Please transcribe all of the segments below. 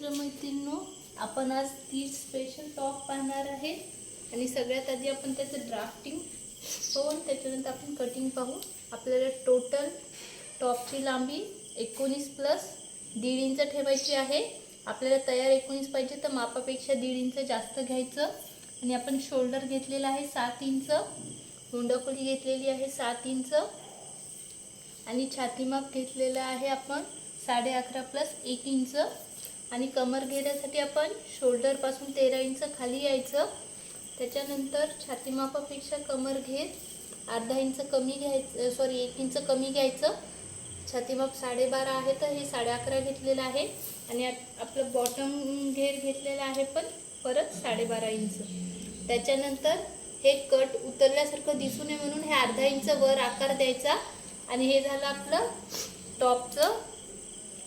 मित्रमैत्रिणींनो, आपण आज 30 special top पाहणार आहे आणि सगळ्यात आधी आपण त्याचं ड्राफ्टिंग पाहू, त्याच्यानंतर आपण कटिंग पाहू। आपल्याला टोटल टॉपची लांबी 19 प्लस 1.5 इंच ठेवायची आहे। आपल्याला तयार 19 पाहिजे तर मापापेक्षा 1.5 इंच जास्त घ्यायचं आणि आपण शोल्डर घेतलेला आहे 7 इंच, मुंडखोली घेतलेली आहे 7 इंच आणि छाती माप घेतलेला आहे आपण 11.5 प्लस 1 इंच आणि कमर घेण्यासाठी आपण शोल्डर पासून 13 इंच खाली यायचं। त्याच्यानंतर छाती मापापेक्षा कमर घेत अर्धा इंच कमी घ्यायचं, 1 इंच कमी घ्यायचं। छाती माप 12.5 आहे तर हे 11.5 घेतलेलं आहे आणि आपलं बॉटम घेर घेतलेला आहे पण परत 12.5 इंच। त्याच्यानंतर हे कट उतरल्यासारखं दिसू नये म्हणून हे अर्धा इंच वर आकार द्यायचा आणि हे झालं आपलं टॉपचं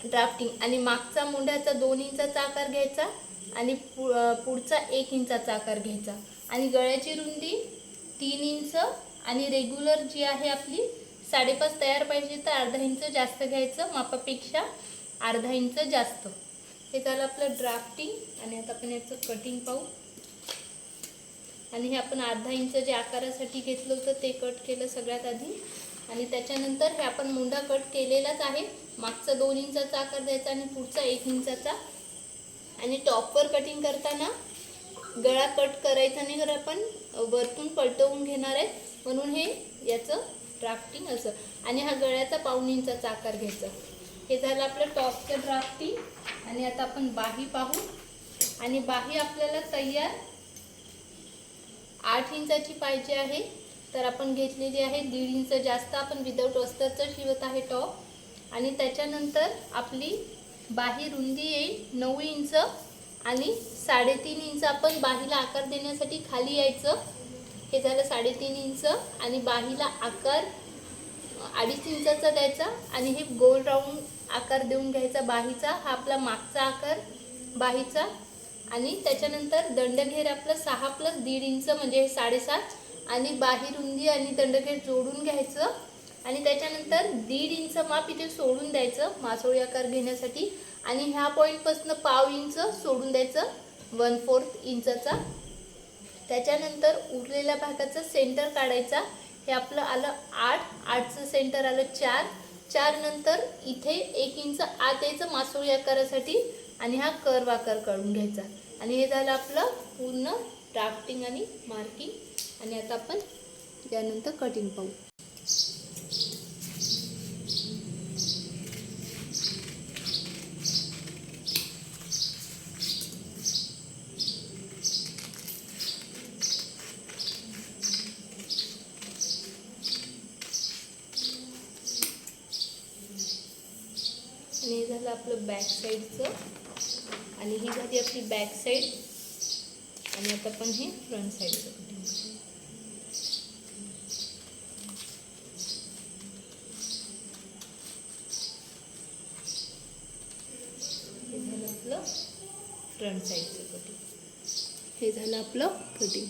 ड्राफ्टिंग। आणि मागचा मुंड्याचा 2 इंचाचा आकार घ्यायचा आणि पुढचा 1 इंचाचा आकार घ्यायचा आणि गळ्याची रुंदी 3 इंच आणि रेग्युलर जी आहे आपली 5.5 तयार पाहिजे तर अर्धा इंच जास्त घ्यायचं, मापापेक्षा अर्धा इंच जास्त। हे झालं आपलं ड्राफ्टिंग आणि आता आपण याचं कटिंग पाहू। आणि हे आपण अर्धा इंच जे आकारासाठी घेतलं होतं ते कट केलं सगळ्यात आधी आणि त्याच्यानंतर हे आपण मुंडा कट केलेलाच आहे। मागचा 2 इंचाचा आकार द्यायचा आणि पुढचा 1 इंचाचा। आणि टॉपवर कटिंग करताना गळा कट करायचा नाही, तर आपण वरतून पलटवून घेणार आहे म्हणून हे याचं ड्राफ्टिंग असं। आणि हा गळ्याचा 1.5 इंचाचा आकार घ्यायचा। हे झालं आपलं टॉपचं ड्राफ्टिंग आणि आता आपण बाही पाहू। आणि बाही आपल्याला तयार 8 इंचाची पाहिजे आहे तर आपण घेतलेली आहे 1.5 इंच जास्त। आपण विदाऊट अस्तरचं शिवत आहे टॉप आणि त्याच्यानंतर आपली बाही रुंदी येईल 9 इंच आणि 3.5 इंच आपण बाहीला आकार देण्यासाठी खाली यायचं। हे झालं 3.5 इंच आणि बाहीला आकार 2.5 इंचाचा द्यायचा आणि हे गोल राऊंड आकार देऊन घ्यायचा बाहीचा। हा आपला मागचा आकार बाहीचा आणि त्याच्यानंतर दंडघेर आपलं 6 प्लस 1.5 इंच म्हणजे 7.5 आणि बाही रुंदी आणि दंडघेर जोडून घ्यायचं आणि त्याच्यानंतर 1.5 इंच माप इथे सोडून द्यायचं मासोळी आकार घेण्यासाठी आणि ह्या पॉईंटपासून 1/2 इंच सोडून द्यायचं 1/4 इंचाचा। त्याच्यानंतर उरलेल्या भागाचं सेंटर काढायचा। हे आपलं आलं 8चं सेंटर आलं 4 नंतर इथे 1 इंच आत यायचं मासोळी आकारासाठी आणि हा कर्व आकार काढून घ्यायचा। आणि हे झालं आपलं पूर्ण ड्राफ्टिंग आणि मार्किंग। आणि आता आपण यानंतर कटिंग पाहू। आणि हे झालं आपलं बॅक साईडचं आणि ही झाली आपली बॅक साईड आणि आता आपण हे फ्रंट साईडचं कटिंग करू। हे झालं आपलं फ्रंट साईडचं कटिंग। हे झालं आपलं कटिंग।